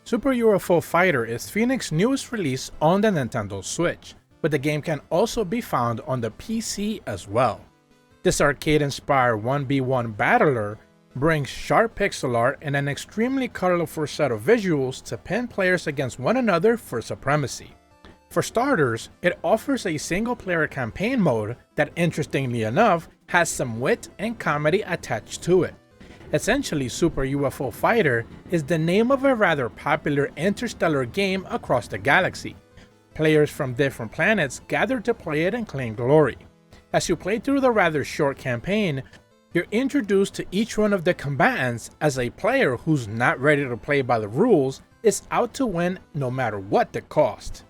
Super UFO Fighter is Phoenixx's newest release on the Nintendo Switch, but the game can also be found on the PC as well. This arcade-inspired 1v1 battler brings sharp pixel art and an extremely colorful set of visuals to pin players against one another for supremacy. For starters, it offers a single-player campaign mode that, interestingly enough, has some wit and comedy attached to it. Essentially, Super UFO Fighter is the name of a rather popular interstellar game across the galaxy. Players from different planets gather to play it and claim glory. As you play through the rather short campaign, you're introduced to each one of the combatants as a player who's not ready to play by the rules is out to win no matter what the cost.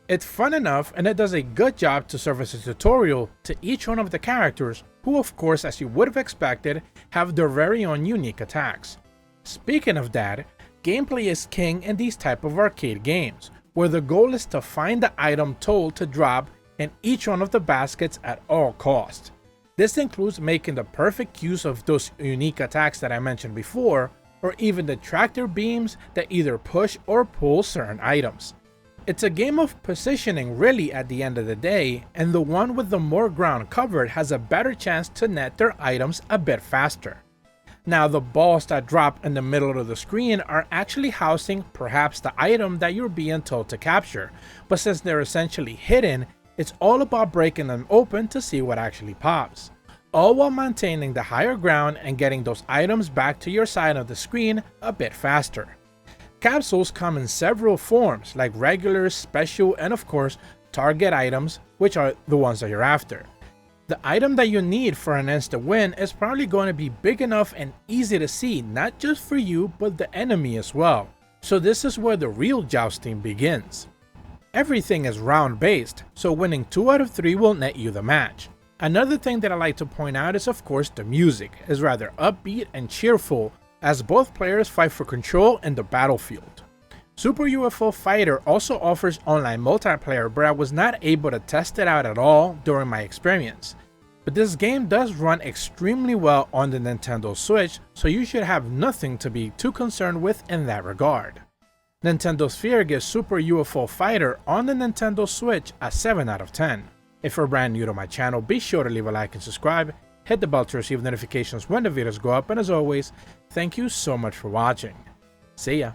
It's fun enough, and it does a good job to serve as a tutorial to each one of the characters, who of course, as you would have expected, have their very own unique attacks. Speaking of that, gameplay is king in these type of arcade games, where the goal is to find the item told to drop in each one of the baskets at all costs. This includes making the perfect use of those unique attacks that I mentioned before, or even the tractor beams that either push or pull certain items. It's a game of positioning really at the end of the day, and the one with the more ground covered has a better chance to net their items a bit faster. Now, the balls that drop in the middle of the screen are actually housing perhaps the item that you're being told to capture, but since they're essentially hidden, it's all about breaking them open to see what actually pops, all while maintaining the higher ground and getting those items back to your side of the screen a bit faster. Capsules come in several forms, like regular, special, and of course, target items, which are the ones that you're after. The item that you need for an instant win is probably going to be big enough and easy to see, not just for you, but the enemy as well. So this is where the real jousting begins. Everything is round based, so winning 2 out of 3 will net you the match. Another thing that I like to point out is of course the music is rather upbeat and cheerful, as both players fight for control in the battlefield. Super UFO Fighter also offers online multiplayer, but I was not able to test it out at all during my experience. But this game does run extremely well on the Nintendo Switch, so you should have nothing to be too concerned with in that regard. Nintendo Sphere gives Super UFO Fighter on the Nintendo Switch a 7 out of 10. If you're brand new to my channel, be sure to leave a like and subscribe. Hit the bell to receive notifications when the videos go up, and as always, thank you so much for watching. See ya!